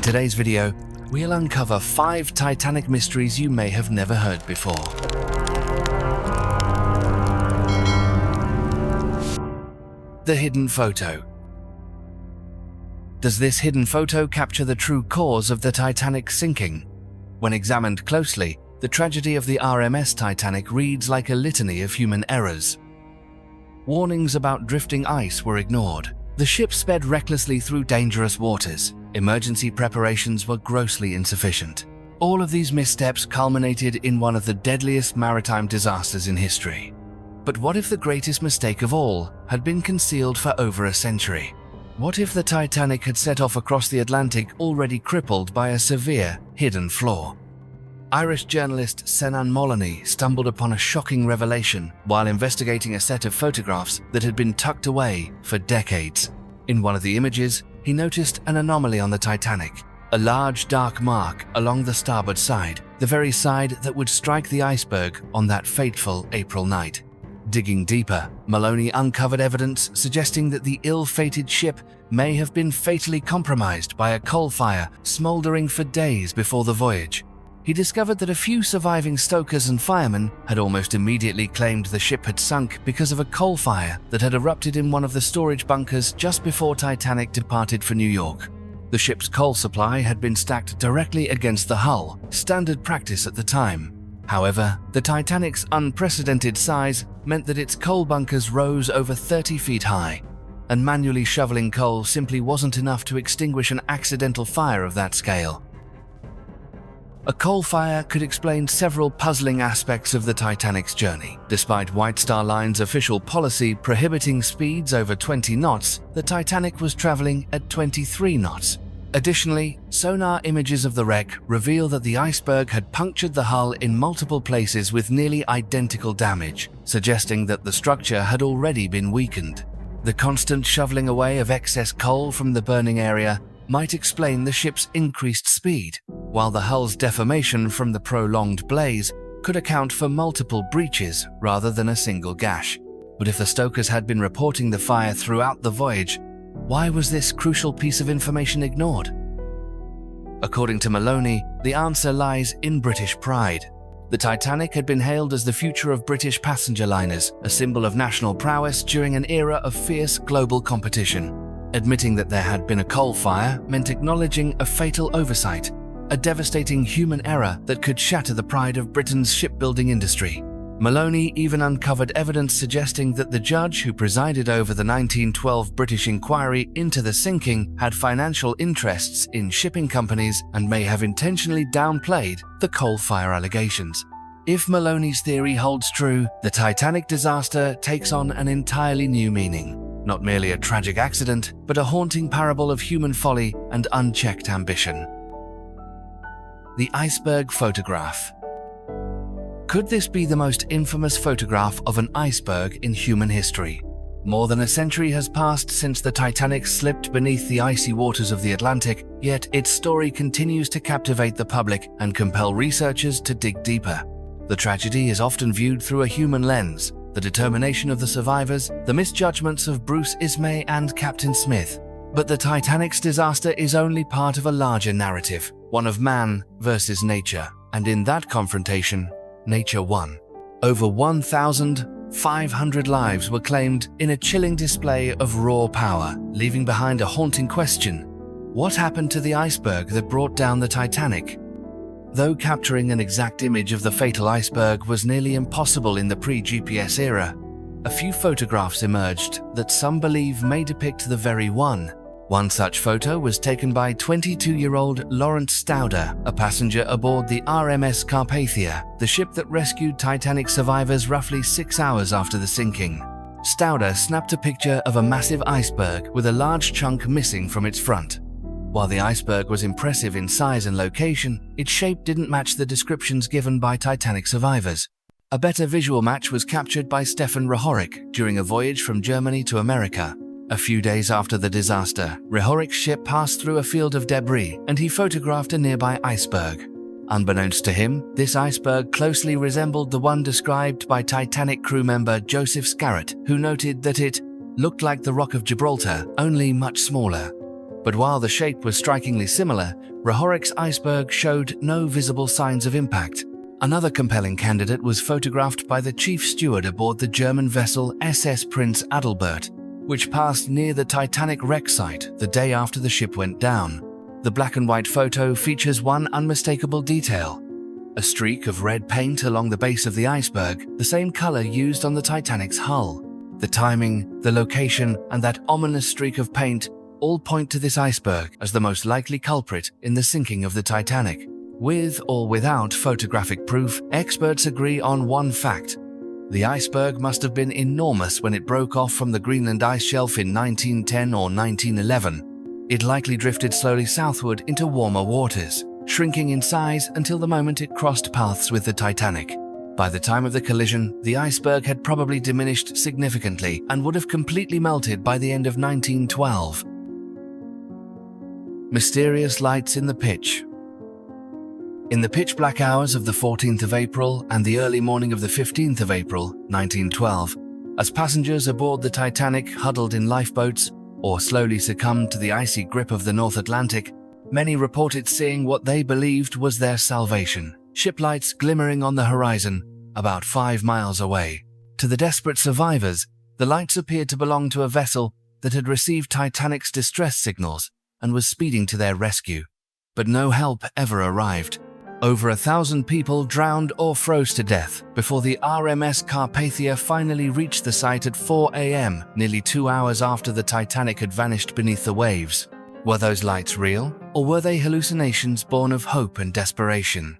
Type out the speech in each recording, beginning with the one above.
today's video, we'll uncover 5 Titanic mysteries you may have never heard before. The hidden photo. Does this hidden photo capture the true cause of the Titanic sinking? When examined closely, the tragedy of the RMS Titanic reads like a litany of human errors. Warnings about drifting ice were ignored. The ship sped recklessly through dangerous waters. Emergency preparations were grossly insufficient. All of these missteps culminated in one of the deadliest maritime disasters in history. But what if the greatest mistake of all had been concealed for over a century? What if the Titanic had set off across the Atlantic already crippled by a severe, hidden flaw? Irish journalist Senan Moloney stumbled upon a shocking revelation while investigating a set of photographs that had been tucked away for decades. In one of the images, he noticed an anomaly on the Titanic, a large dark mark along the starboard side, the very side that would strike the iceberg on that fateful April night. Digging deeper, Moloney uncovered evidence suggesting that the ill-fated ship may have been fatally compromised by a coal fire smoldering for days before the voyage. He discovered that a few surviving stokers and firemen had almost immediately claimed the ship had sunk because of a coal fire that had erupted in one of the storage bunkers just before Titanic departed for New York. The ship's coal supply had been stacked directly against the hull, standard practice at the time. However, the Titanic's unprecedented size meant that its coal bunkers rose over 30 feet high, and manually shoveling coal simply wasn't enough to extinguish an accidental fire of that scale. A coal fire could explain several puzzling aspects of the Titanic's journey. Despite White Star Line's official policy prohibiting speeds over 20 knots, the Titanic was traveling at 23 knots. Additionally, sonar images of the wreck reveal that the iceberg had punctured the hull in multiple places with nearly identical damage, suggesting that the structure had already been weakened. The constant shoveling away of excess coal from the burning area might explain the ship's increased speed, while the hull's deformation from the prolonged blaze could account for multiple breaches rather than a single gash. But if the stokers had been reporting the fire throughout the voyage, why was this crucial piece of information ignored? According to Moloney, the answer lies in British pride. The Titanic had been hailed as the future of British passenger liners, a symbol of national prowess during an era of fierce global competition. Admitting that there had been a coal fire meant acknowledging a fatal oversight, a devastating human error that could shatter the pride of Britain's shipbuilding industry. Moloney even uncovered evidence suggesting that the judge who presided over the 1912 British inquiry into the sinking had financial interests in shipping companies and may have intentionally downplayed the coal fire allegations. If Moloney's theory holds true, the Titanic disaster takes on an entirely new meaning. Not merely a tragic accident, but a haunting parable of human folly and unchecked ambition. The iceberg photograph. Could this be the most infamous photograph of an iceberg in human history? More than a century has passed since the Titanic slipped beneath the icy waters of the Atlantic, yet its story continues to captivate the public and compel researchers to dig deeper. The tragedy is often viewed through a human lens. The determination of the survivors, the misjudgments of Bruce Ismay and Captain Smith. But the Titanic's disaster is only part of a larger narrative, one of man versus nature. And in that confrontation, nature won. Over 1,500 lives were claimed in a chilling display of raw power, leaving behind a haunting question: what happened to the iceberg that brought down the Titanic? Though capturing an exact image of the fatal iceberg was nearly impossible in the pre-GPS era, a few photographs emerged that some believe may depict the very one. One such photo was taken by 22-year-old Lawrence Stauder, a passenger aboard the RMS Carpathia, the ship that rescued Titanic survivors roughly 6 hours after the sinking. Stauder snapped a picture of a massive iceberg with a large chunk missing from its front. While the iceberg was impressive in size and location, its shape didn't match the descriptions given by Titanic survivors. A better visual match was captured by Stefan Rehorick during a voyage from Germany to America. A few days after the disaster, Rehorick's ship passed through a field of debris and he photographed a nearby iceberg. Unbeknownst to him, this iceberg closely resembled the one described by Titanic crew member Joseph Scarrett, who noted that it looked like the Rock of Gibraltar, only much smaller. But while the shape was strikingly similar, Rehorik's iceberg showed no visible signs of impact. Another compelling candidate was photographed by the chief steward aboard the German vessel SS Prince Adalbert, which passed near the Titanic wreck site the day after the ship went down. The black and white photo features one unmistakable detail: a streak of red paint along the base of the iceberg, the same color used on the Titanic's hull. The timing, the location, and that ominous streak of paint all point to this iceberg as the most likely culprit in the sinking of the Titanic. With or without photographic proof, experts agree on one fact: the iceberg must have been enormous when it broke off from the Greenland ice shelf in 1910 or 1911. It likely drifted slowly southward into warmer waters, shrinking in size until the moment it crossed paths with the Titanic. By the time of the collision, the iceberg had probably diminished significantly and would have completely melted by the end of 1912. Mysterious lights in the pitch. In the pitch-black hours of the 14th of April and the early morning of the 15th of April, 1912, as passengers aboard the Titanic huddled in lifeboats or slowly succumbed to the icy grip of the North Atlantic, many reported seeing what they believed was their salvation: ship lights glimmering on the horizon about 5 miles away. To the desperate survivors, the lights appeared to belong to a vessel that had received Titanic's distress signals and was speeding to their rescue. But no help ever arrived. Over 1,000 people drowned or froze to death before the RMS Carpathia finally reached the site at 4 a.m., nearly 2 hours after the Titanic had vanished beneath the waves. Were those lights real, or were they hallucinations born of hope and desperation?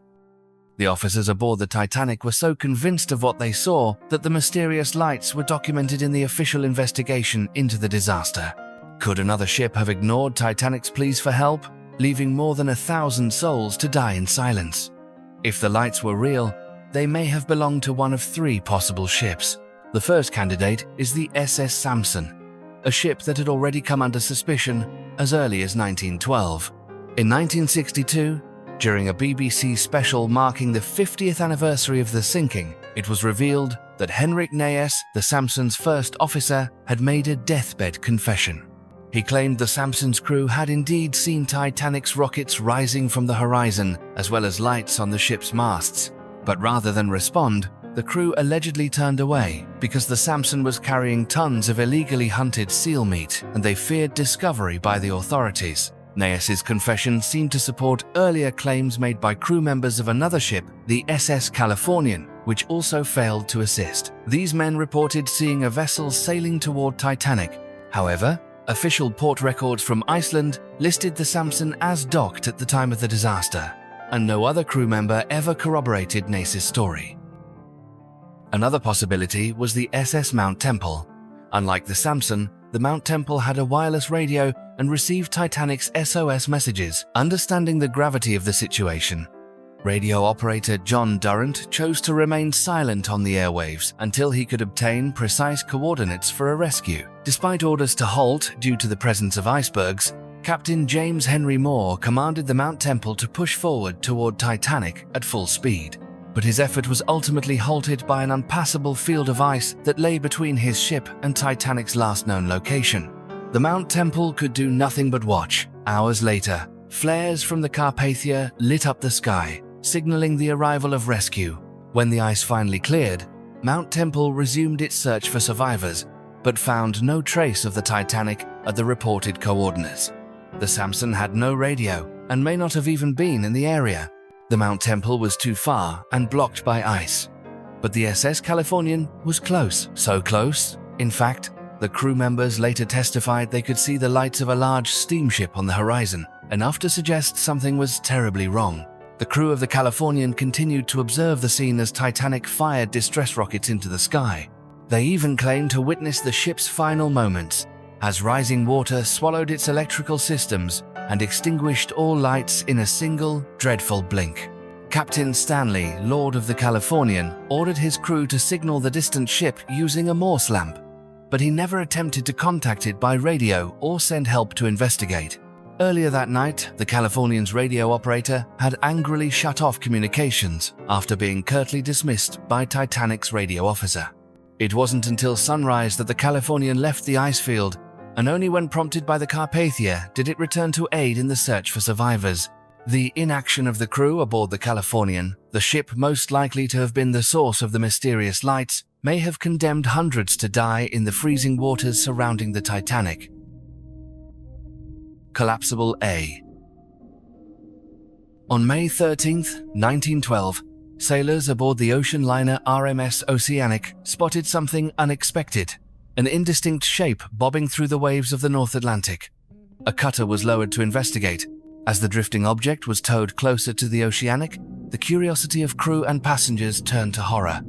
The officers aboard the Titanic were so convinced of what they saw that the mysterious lights were documented in the official investigation into the disaster. Could another ship have ignored Titanic's pleas for help, leaving more than 1,000 souls to die in silence? If the lights were real, they may have belonged to one of 3 possible ships. The first candidate is the SS Samson, a ship that had already come under suspicion as early as 1912. In 1962, during a BBC special marking the 50th anniversary of the sinking, it was revealed that Henrik Naes, the Samson's first officer, had made a deathbed confession. He claimed the Samson's crew had indeed seen Titanic's rockets rising from the horizon, as well as lights on the ship's masts. But rather than respond, the crew allegedly turned away because the Samson was carrying tons of illegally hunted seal meat and they feared discovery by the authorities. Naes's confession seemed to support earlier claims made by crew members of another ship, the SS Californian, which also failed to assist. These men reported seeing a vessel sailing toward Titanic. However, official port records from Iceland listed the Samson as docked at the time of the disaster, and no other crew member ever corroborated Naes's story. Another possibility was the SS Mount Temple. Unlike the Samson, the Mount Temple had a wireless radio and received Titanic's SOS messages. Understanding the gravity of the situation, radio operator John Durrant chose to remain silent on the airwaves until he could obtain precise coordinates for a rescue. Despite orders to halt due to the presence of icebergs, Captain James Henry Moore commanded the Mount Temple to push forward toward Titanic at full speed. But his effort was ultimately halted by an unpassable field of ice that lay between his ship and Titanic's last known location. The Mount Temple could do nothing but watch. Hours later, flares from the Carpathia lit up the sky, signaling the arrival of rescue. When the ice finally cleared, Mount Temple resumed its search for survivors, but found no trace of the Titanic at the reported coordinates. The Samson had no radio and may not have even been in the area. The Mount Temple was too far and blocked by ice. But the SS Californian was close, so close, in fact, the crew members later testified they could see the lights of a large steamship on the horizon, enough to suggest something was terribly wrong. The crew of the Californian continued to observe the scene as Titanic fired distress rockets into the sky. They even claimed to witness the ship's final moments, as rising water swallowed its electrical systems and extinguished all lights in a single, dreadful blink. Captain Stanley, Lord of the Californian, ordered his crew to signal the distant ship using a Morse lamp, but he never attempted to contact it by radio or send help to investigate. Earlier that night, the Californian's radio operator had angrily shut off communications after being curtly dismissed by Titanic's radio officer. It wasn't until sunrise that the Californian left the ice field and only when prompted by the Carpathia did it return to aid in the search for survivors. The inaction of the crew aboard the Californian, the ship most likely to have been the source of the mysterious lights, may have condemned hundreds to die in the freezing waters surrounding the Titanic. Collapsible A. On May 13, 1912, sailors aboard the ocean liner RMS Titanic spotted something unexpected, an indistinct shape bobbing through the waves of the North Atlantic. A cutter was lowered to investigate. As the drifting object was towed closer to the Oceanic, the curiosity of crew and passengers turned to horror.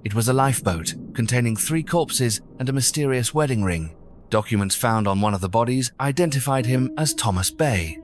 It was a lifeboat containing 3 corpses and a mysterious wedding ring. Documents found on one of the bodies identified him as Thomas Bay.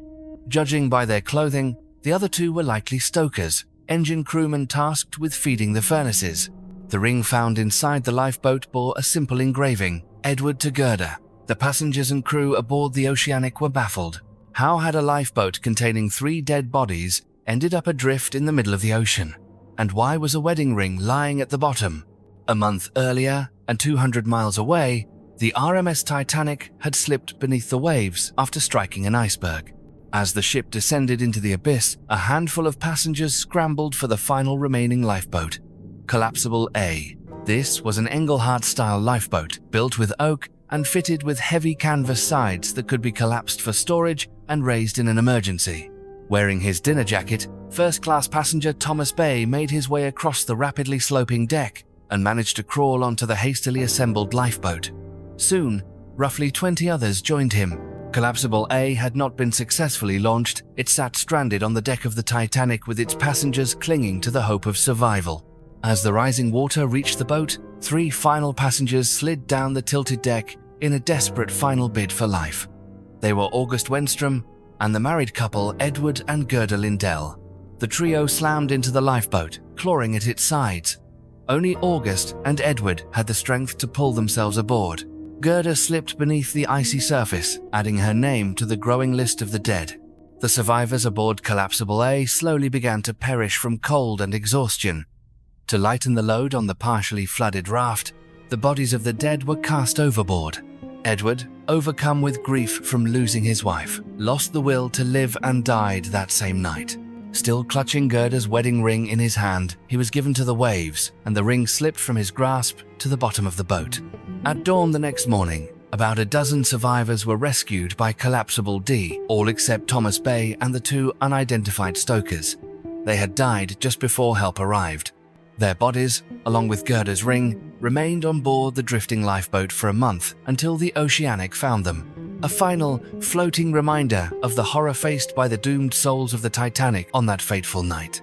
Judging by their clothing, the other 2 were likely stokers, engine crewmen tasked with feeding the furnaces. The ring found inside the lifeboat bore a simple engraving, Edward to Gerda. The passengers and crew aboard the Oceanic were baffled. How had a lifeboat containing 3 dead bodies ended up adrift in the middle of the ocean? And why was a wedding ring lying at the bottom? A month earlier, and 200 miles away, the RMS Titanic had slipped beneath the waves after striking an iceberg. As the ship descended into the abyss, a handful of passengers scrambled for the final remaining lifeboat. Collapsible A. This was an Engelhardt-style lifeboat built with oak and fitted with heavy canvas sides that could be collapsed for storage and raised in an emergency. Wearing his dinner jacket, first-class passenger Thomas Bay made his way across the rapidly sloping deck and managed to crawl onto the hastily assembled lifeboat. Soon, roughly 20 others joined him. Collapsible A had not been successfully launched. It sat stranded on the deck of the Titanic with its passengers clinging to the hope of survival. As the rising water reached the boat, 3 final passengers slid down the tilted deck in a desperate final bid for life. They were August Wenstrom and the married couple Edward and Gerda Lindell. The trio slammed into the lifeboat, clawing at its sides. Only August and Edward had the strength to pull themselves aboard. Gerda slipped beneath the icy surface, adding her name to the growing list of the dead. The survivors aboard Collapsible A slowly began to perish from cold and exhaustion. To lighten the load on the partially flooded raft, the bodies of the dead were cast overboard. Edward, overcome with grief from losing his wife, lost the will to live and died that same night. Still clutching Gerda's wedding ring in his hand, he was given to the waves, and the ring slipped from his grasp to the bottom of the boat. At dawn the next morning, about a dozen survivors were rescued by Collapsible D, all except Thomas Bay and the 2 unidentified stokers. They had died just before help arrived. Their bodies, along with Gerda's ring, remained on board the drifting lifeboat for a month until the Oceanic found them. A final, floating reminder of the horror faced by the doomed souls of the Titanic on that fateful night.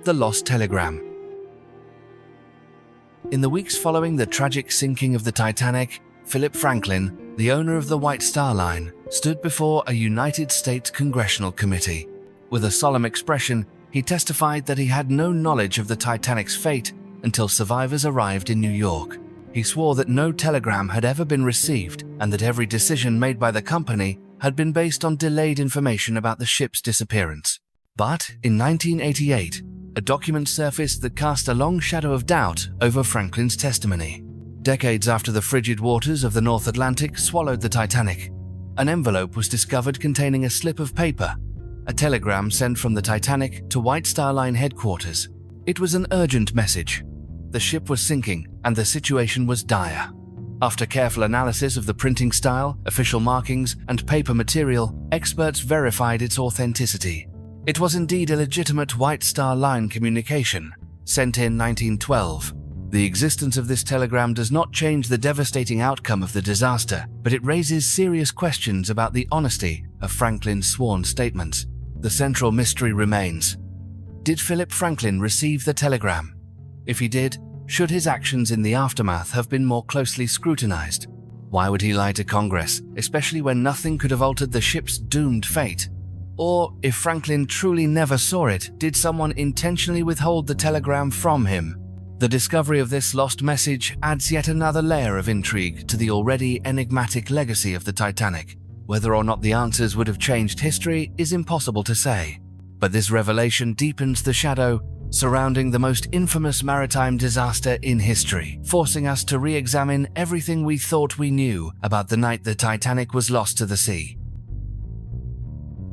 The Lost Telegram. In the weeks following the tragic sinking of the Titanic, Philip Franklin, the owner of the White Star Line, stood before a United States Congressional Committee. With a solemn expression, he testified that he had no knowledge of the Titanic's fate until survivors arrived in New York. He swore that no telegram had ever been received and that every decision made by the company had been based on delayed information about the ship's disappearance. But in 1988, a document surfaced that cast a long shadow of doubt over Franklin's testimony. Decades after the frigid waters of the North Atlantic swallowed the Titanic, an envelope was discovered containing a slip of paper, a telegram sent from the Titanic to White Star Line headquarters. It was an urgent message. The ship was sinking, and the situation was dire. After careful analysis of the printing style, official markings, and paper material, experts verified its authenticity. It was indeed a legitimate White Star Line communication, sent in 1912. The existence of this telegram does not change the devastating outcome of the disaster, but it raises serious questions about the honesty of Franklin's sworn statements. The central mystery remains. Did Philip Franklin receive the telegram? If he did, should his actions in the aftermath have been more closely scrutinized? Why would he lie to Congress, especially when nothing could have altered the ship's doomed fate? Or, if Franklin truly never saw it, did someone intentionally withhold the telegram from him? The discovery of this lost message adds yet another layer of intrigue to the already enigmatic legacy of the Titanic. Whether or not the answers would have changed history is impossible to say, but this revelation deepens the shadow surrounding the most infamous maritime disaster in history, forcing us to re-examine everything we thought we knew about the night the Titanic was lost to the sea.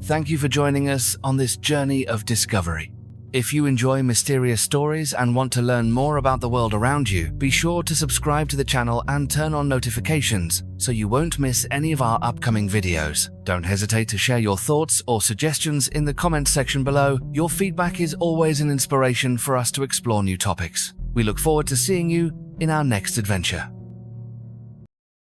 Thank you for joining us on this journey of discovery. If you enjoy mysterious stories and want to learn more about the world around you, be sure to subscribe to the channel and turn on notifications so you won't miss any of our upcoming videos. Don't hesitate to share your thoughts or suggestions in the comments section below. Your feedback is always an inspiration for us to explore new topics. We look forward to seeing you in our next adventure.